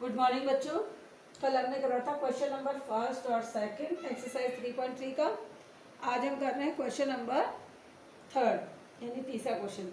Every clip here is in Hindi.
गुड मॉर्निंग बच्चों। कल हमने करा था क्वेश्चन नंबर फर्स्ट और सेकंड एक्सरसाइज 3.3 का। आज हम कर रहे हैं क्वेश्चन नंबर थर्ड यानी तीसरा क्वेश्चन।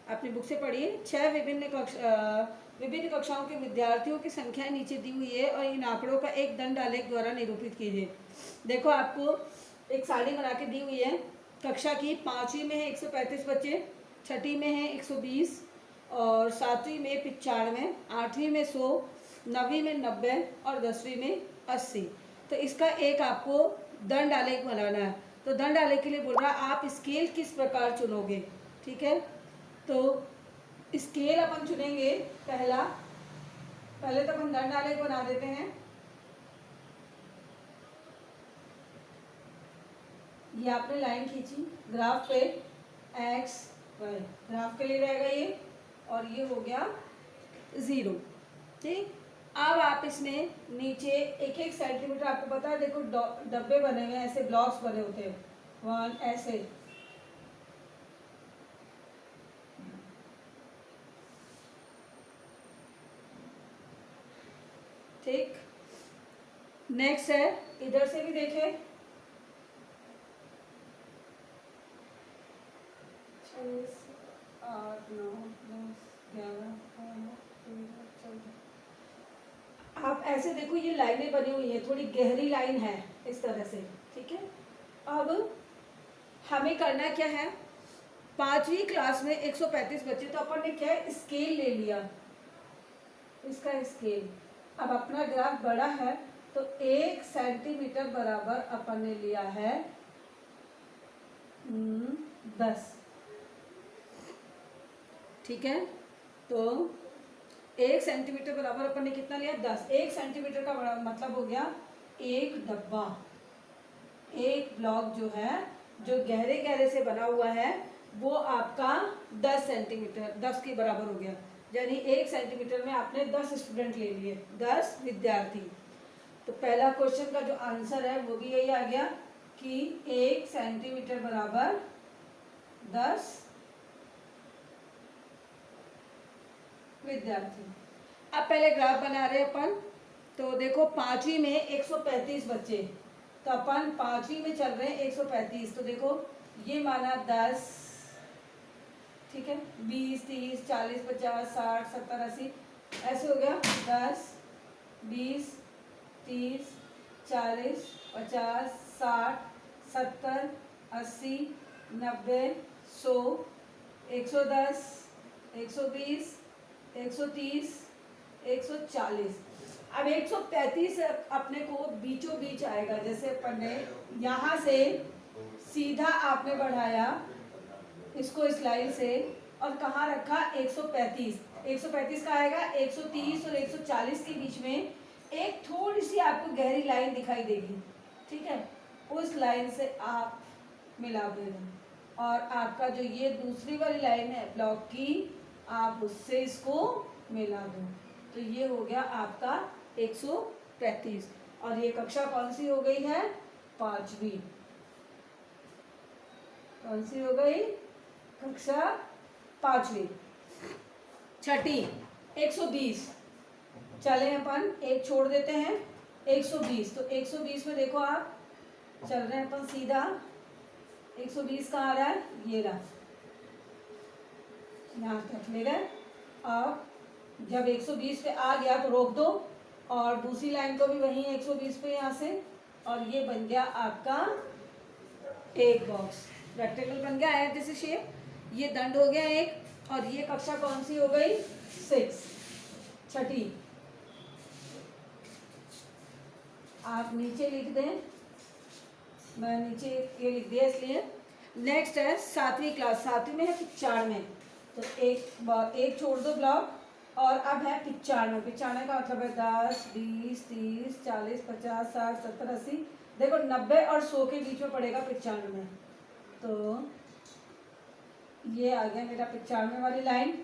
अपनी बुक से पढ़िए। 6 विभिन्न कक्षाओं के विद्यार्थियों की संख्या नीचे दी हुई है और इन आंकड़ों का एक दंड आलेख द्वारा निरूपित कीजिए। देखो आपको एक सारणी बना के दी हुई है। कक्षा की 5वीं में है 135 बच्चे, 6ठी में है 120 और 7वीं में 95, 8वीं में 100, 9वीं में 90 और 10वीं में 80। तो इसका एक आपको दंड आलेख बनाना है। तो दंड आलेख के लिए बोल रहा है आप स्केल किस प्रकार चुनोगे। ठीक है, तो स्केल अपन चुनेंगे। पहले तो अपन दंड आलेख बना देते हैं। ये आपने लाइन खींची ग्राफ पे, एक्स वाई ग्राफ के लिए रहेगा ये, और ये हो गया 0। ठीक, अब आप इसमें नीचे एक एक सेंटीमीटर, आपको पता है देखो डब्बे बने हुए हैं, ऐसे ब्लॉक्स बने होते हैं, 1 ऐसे। ठीक, नेक्स्ट है इधर से भी देखें। 6, 8, 9, 10, 11, 12, 13, 14। आप ऐसे देखो ये लाइनें बनी हुई है, थोड़ी गहरी लाइन है इस तरह से। ठीक है, अब हमें करना क्या है, 5वीं क्लास में 135 बच्चे, तो अपन ने क्या है स्केल ले लिया, इसका स्केल। अब अपना ग्राफ बड़ा है तो 1 सेंटीमीटर बराबर अपन ने लिया है 10। ठीक है, तो 1 सेंटीमीटर बराबर अपन ने कितना लिया 10। 1 सेंटीमीटर का मतलब हो गया एक डब्बा, एक ब्लॉक जो है जो गहरे गहरे से बना हुआ है वो आपका 10 सेंटीमीटर 10 के बराबर हो गया। यानी 1 सेंटीमीटर में आपने 10 स्टूडेंट ले लिए, 10 विद्यार्थी। तो पहला क्वेश्चन का जो आंसर है वो भी यही आ गया कि 1 सेंटीमीटर बराबर 10 विद्यार्थी। अब पहले ग्राफ बना रहे हैं अपन। तो देखो 5वीं में 135 बच्चे, तो अपन 5वीं में चल रहे हैं 135। तो देखो ये माना 10, ठीक है, 20, 30, 40, 50, 60, 70, 80 ऐसे हो गया। 10, 20, 30, 40, 50, 60, 70, 80, 90, 100, 110, 120, 130, 140। अब 135 अपने को बीचों बीच आएगा। जैसे अपन ने यहाँ से सीधा आपने बढ़ाया इसको इस लाइन से और कहाँ रखा 135। 135 का आएगा 130 और 140 के बीच में एक थोड़ी सी आपको गहरी लाइन दिखाई देगी। ठीक है, उस लाइन से आप मिला देना और आपका जो ये दूसरी वाली लाइन है ब्लॉक की, आप उससे इसको मिला दो। तो ये हो गया आपका 135। और ये कक्षा कौन सी हो गई है 5वीं। कौन सी हो गई कक्षा 5वीं। 6ठी 120, चले अपन एक छोड़ देते हैं 120। तो 120 में देखो आप चल रहे हैं अपन सीधा। 120 कहाँ आ रहा है, ये रहा, यहाँ तक ले गए। अब जब 120 पे आ गया तो रोक दो और दूसरी लाइन को भी वहीं 120 पे यहाँ से, और ये बन गया आपका एक बॉक्स, रेक्टेंगल बन गया है जैसे शेप। ये दंड हो गया एक, और ये कक्षा कौन सी हो गई 6, 6ठी। आप नीचे लिख दें, मैं नीचे ये लिख दिया इसलिए। नेक्स्ट है 7वीं क्लास। 7वीं में है 95, तो एक छोड़ दो ब्लॉक, और अब है 95। 95 का मतलब है 10, 20, 30, 40, 50, 60, 70, 80। देखो 90 और 100 के बीच में पड़ेगा 95 में। तो ये आ गया मेरा 95 वाली लाइन।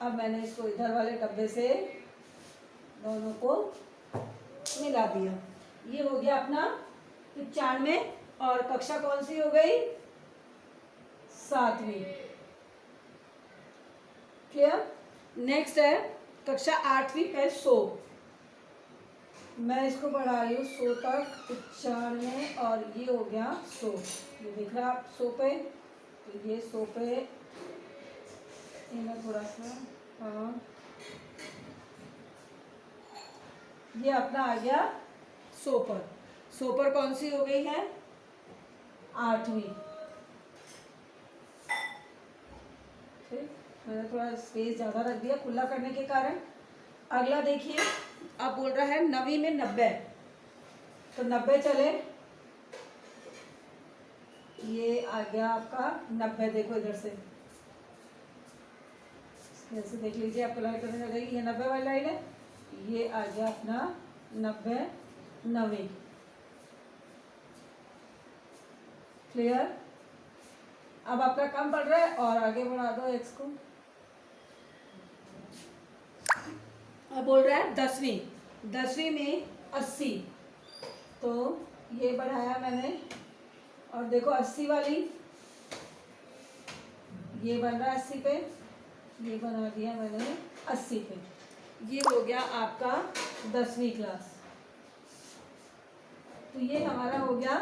अब मैंने इसको इधर वाले डब्बे से दोनों को मिला दिया। ये हो गया अपना 95। और कक्षा कौन सी हो गई 7वीं। क्लियर। नेक्स्ट है कक्षा 8वीं पे 100। मैं इसको बढ़ा रही हूँ 100 तक, 95, और ये हो गया 100। ये दिख रहा है आप 100 पे, तो ये 100 पे, ये मैं थोड़ा सा, हाँ, ये अपना आ गया 100 पर। 100 पर कौन सी हो गई है? 8वीं। ठीक, मैंने थोड़ा स्पेस ज़्यादा रख दिया खुला करने के कारण। अगला देखिए, अब बोल रहा है 9वीं में 90, तो 90 चले, ये आ गया आपका 90। देखो इधर से ऐसे देख लीजिए, आपको लाइन करने लगेगी, ये 90 वाली लाइन है, ये आ गया अपना 90, 9वीं। क्लियर? अब आपका कम पड़ रहा है और आगे बढ़ा दो एक्स को। अब बोल रहा है 10वीं, 10वीं में 80, तो ये बढ़ाया मैंने, और देखो 80 वाली, ये बन रहा है 80 पे, ये बना दिया मैंने 80 पे। ये हो गया आपका 10वीं क्लास। तो ये हमारा हो गया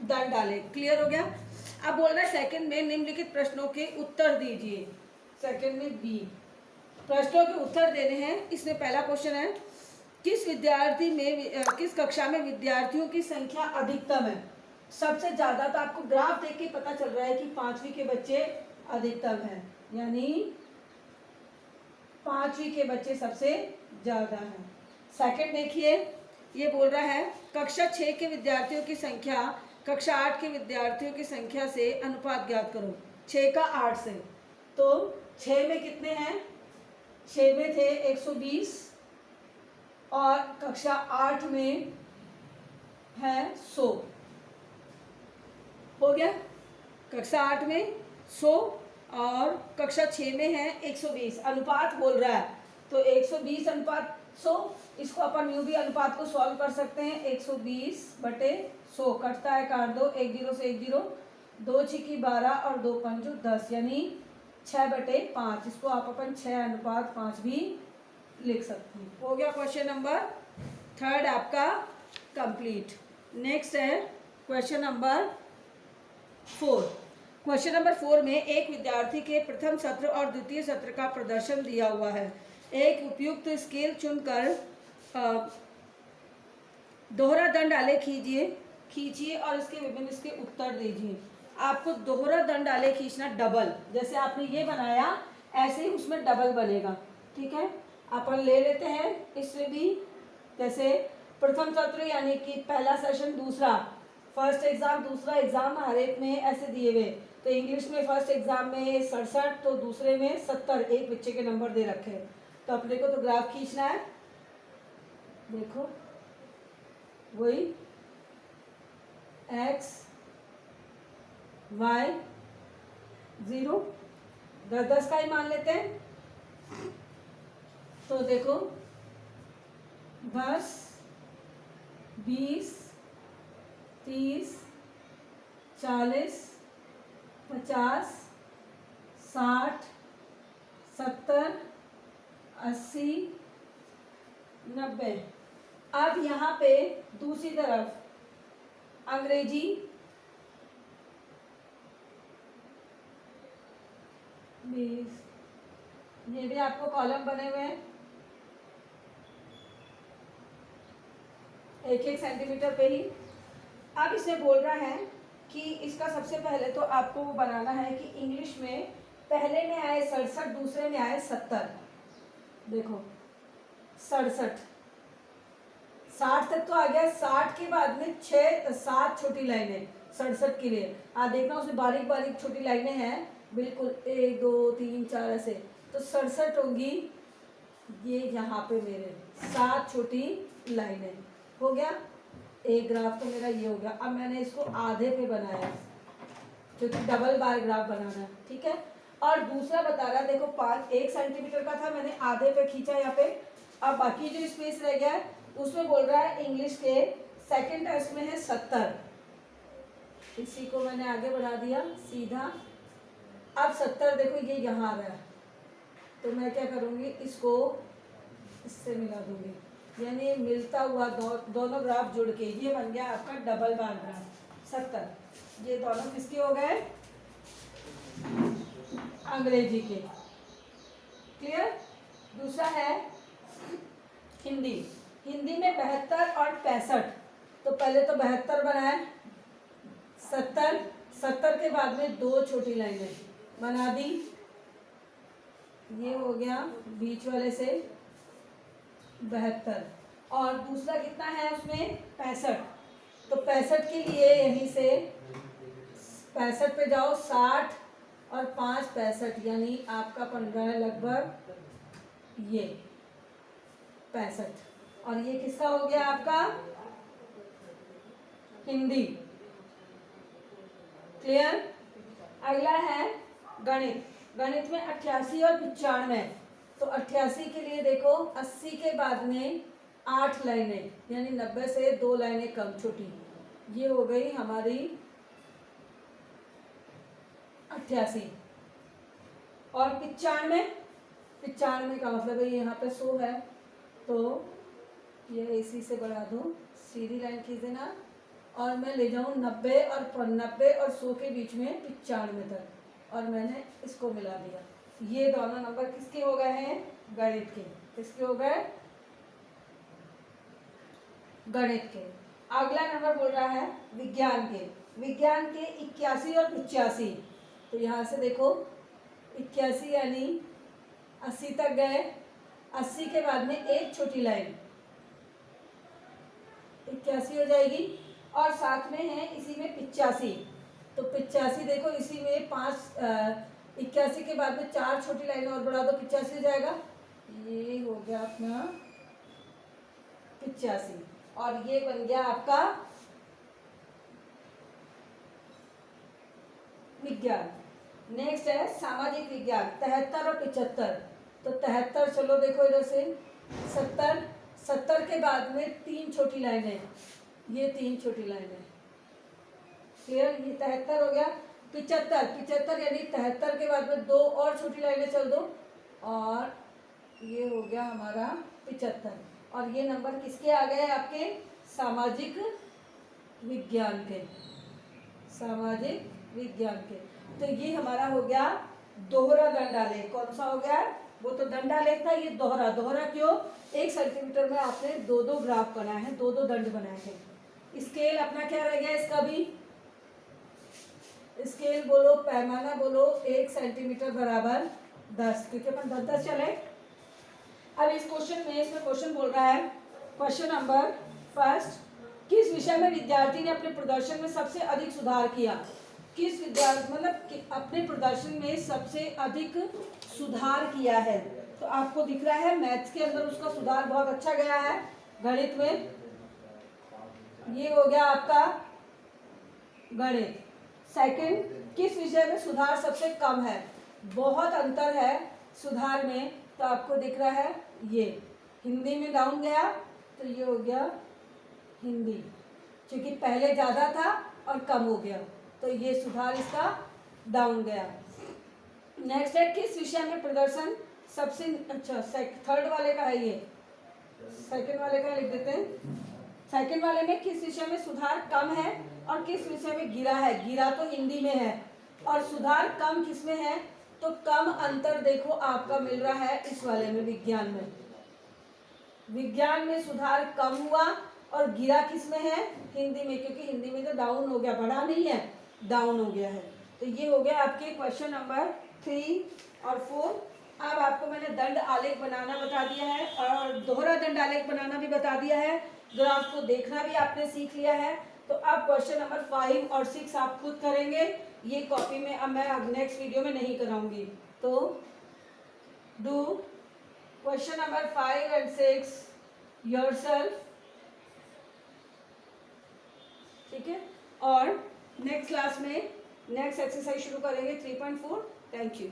दंड आलेख। क्लियर हो गया? अब बोल रहा है सेकंड में निम्नलिखित प्रश्नों के उत्तर दीजिए। सेकंड में बी, प्रश्नों के उत्तर देने हैं। इसमें पहला क्वेश्चन है, किस कक्षा में विद्यार्थियों की संख्या अधिकतम है? सबसे ज्यादा, तो आपको ग्राफ देख के पता चल रहा है कि 5वीं के बच्चे अधिकतम हैं, यानी 5वीं के बच्चे सबसे ज्यादा हैं। सेकंड देखिए, ये बोल रहा है कक्षा 6 के विद्यार्थियों की संख्या कक्षा 8 के विद्यार्थियों की संख्या से अनुपात ज्ञात करो। 6 का 8 से, तो 6 में कितने हैं? 6 में थे 120, और कक्षा 8 में है 100। हो गया? कक्षा 8 में 100 और कक्षा 6 में है 120। अनुपात बोल रहा है, तो 120 अनुपात 100, इसको अपन यूं भी अनुपात को सॉल्व कर सकते हैं। 120/100 कटता है, काट दो, 1 0 से 1 0, 2 छिकी 12 और 2 पंचो 10, यानी 6/5। इसको आप अपन 6:5 भी लिख सकते हैं। हो गया क्वेश्चन नंबर 3 आपका कंप्लीट। नेक्स्ट है क्वेश्चन नंबर 4। क्वेश्चन नंबर 4 में एक विद्यार्थी के प्रथम सत्र और द्वितीय सत्र का प्रदर्शन दिया हुआ है। एक उपयुक्त स्केल चुनकर दोहरा दंड आलेख खींचिए और इसके विभिन्न इसके उत्तर दीजिए। आपको दोहरा दंड आलेख खींचना, डबल, जैसे आपने ये बनाया ऐसे ही उसमें डबल बनेगा। ठीक है, अपन ले लेते हैं इसमें भी, जैसे प्रथम सत्र यानी कि पहला सेशन, दूसरा फर्स्ट एग्जाम, दूसरा एग्जाम हर एक में ऐसे दिए हुए। तो इंग्लिश में फर्स्ट एग्जाम में 67, तो दूसरे में 70, एक बच्चे के नंबर दे रखे हैं। तो अपने को तो ग्राफ खींचना है। देखो वही x y 0, 10-10 का ही मान लेते हैं। तो देखो 10, 20, 30, 40, 50, 60, 70, 80, 90। अब यहाँ पे दूसरी तरफ अंग्रेजी, ये भी आपको कॉलम बने हुए हैं 1-1 सेंटीमीटर पे ही। अब इसे बोल रहा है कि इसका सबसे पहले तो आपको वो बनाना है कि इंग्लिश में पहले में आए 67, दूसरे में आए 70। देखो 67, 60 तक तो आ गया, 60 के बाद में 6-7 छोटी लाइनें 67 के लिए। देखना उसमें बारीक बारीक छोटी लाइनें हैं, बिल्कुल 1 2 3 4 ऐसे, तो 67 होंगी ये यहाँ पे मेरे 7 छोटी लाइनें। हो गया, एक ग्राफ तो मेरा ये हो गया। अब मैंने इसको आधे पे बनाया क्योंकि डबल बार ग्राफ बनाना है। ठीक है, और दूसरा बता रहा है, देखो 1 सेंटीमीटर का था, मैंने आधे पे खींचा यहाँ पे। अब बाकी जो स्पेस रह गया है उसमें बोल रहा है इंग्लिश के सेकंड टेस्ट में है 70, इसी को मैंने आगे बढ़ा दिया सीधा। अब 70 देखो ये यहाँ आ रहा है, तो मैं क्या करूँगी, इसको इससे मिला दूंगी, यानी मिलता हुआ दोनों ग्राफ जुड़ के ये बन गया आपका डबल बार ग्राफ 70। ये दोनों किसके हो गए? अंग्रेजी के। क्लियर? दूसरा है हिंदी। हिंदी में 72 और 65। तो पहले तो 72 बनाए, 70 के बाद में 2 छोटी लाइनें बना दी। ये हो गया बीच वाले से 72। और दूसरा कितना है उसमें? 65। तो 65 के लिए यहीं से 65 पे जाओ, 60 और 5 65, यानी आपका बन रहा है लगभग ये 65। और ये किसका हो गया आपका? हिंदी। क्लियर? अगला है गणित। गणित में 88 और 95। तो 88 के लिए देखो 80 के बाद में 8 लाइनें, यानी 90 से 2 लाइनें कम छोटी। ये हो गई हमारी 88। और 95 का मतलब है यहाँ पे 100 है, तो ये इसी से बढ़ा दूँ, सीधी लाइन खींच देना और मैं ले जाऊँ 90 और 100 के बीच में 95 तक, और मैंने इसको मिला दिया। ये दोनों नंबर किसके हो गए हैं? गणित के। किसके हो गए? गणित के। अगला नंबर बोल रहा है विज्ञान के। विज्ञान के 81 और 85। तो यहाँ से देखो 81 यानी 80 तक गए, 80 के बाद में एक छोटी लाइन 81 हो जाएगी। और साथ में है इसी में 85। तो 85 देखो इसी में 81 के बाद में 4 छोटी लाइनें और बढ़ा दो, 85 हो जाएगा। ये हो गया अपना 85। और ये बन गया आपका विज्ञान। नेक्स्ट है सामाजिक विज्ञान 73 और 75। तो 73 चलो देखो इधर से 70 के बाद में 3 छोटी लाइनें, ये 3 छोटी लाइनें। क्लियर? ये 73 हो गया। 75 यानी 73 के बाद में 2 और छोटी लाइनें चल दो, और ये हो गया हमारा 75। और ये नंबर किसके आ गए? आपके सामाजिक विज्ञान के। सामाजिक विज्ञान के। तो ये हमारा हो गया दोहरा दंडालेख। कौन सा हो गया? वो तो दंडालेख था, ये दोहरा। दोहरा क्यों? 1 सेंटीमीटर में आपने 2 ग्राफ बनाए हैं, 2 दंड बनाए हैं। स्केल अपना क्या रह गया इसका भी? स्केल बोलो, पैमाना बोलो, 1 सेंटीमीटर बराबर 10, क्योंकि अपन 10 चले। अब इस क्वेश्चन में, इसमें क्वेश्चन बोल रहा है, क्वेश्चन नंबर फर्स्ट, किस विषय में विद्यार्थी ने अपने प्रदर्शन में सबसे अधिक सुधार किया? किस विद्यार्थी मतलब अपने प्रदर्शन में सबसे अधिक सुधार किया है? तो आपको दिख रहा है मैथ्स के अंदर उसका सुधार बहुत अच्छा गया है। गणित में ये हो गया आपका गणित। सेकंड, किस विषय में सुधार सबसे कम है? बहुत अंतर है सुधार में, तो आपको दिख रहा है ये हिंदी में डाउन गया, तो ये हो गया हिंदी, क्योंकि पहले ज़्यादा था और कम हो गया, तो ये सुधार इसका डाउन गया। नेक्स्ट है, किस विषय में प्रदर्शन सबसे अच्छा? थर्ड वाले का है ये, सेकंड वाले का लिख देते हैं। सेकंड वाले में किस विषय में सुधार कम है और किस विषय में गिरा है? गिरा तो हिंदी में है, और सुधार कम किस में है? तो कम अंतर देखो आपका मिल रहा है इस वाले में, विज्ञान में। विज्ञान में सुधार कम हुआ और गिरा किस में है? हिंदी में, क्योंकि हिंदी में तो डाउन हो गया, बढ़ा नहीं है, डाउन हो गया है। तो ये हो गया आपके क्वेश्चन नंबर 3 और 4। अब आपको मैंने दंड आलेख बनाना बता दिया है और दोहरा दंड आलेख बनाना भी बता दिया है। ग्राफ को देखना भी आपने सीख लिया है। तो अब क्वेश्चन नंबर 5 और 6 आप खुद करेंगे, ये कॉपी में अब मैं अब नेक्स्ट वीडियो में नहीं कराऊंगी। तो do question number 5 and 6 yourself, ठीक है। और नेक्स्ट क्लास में नेक्स्ट एक्सरसाइज शुरू करेंगे 3.4। Thank you.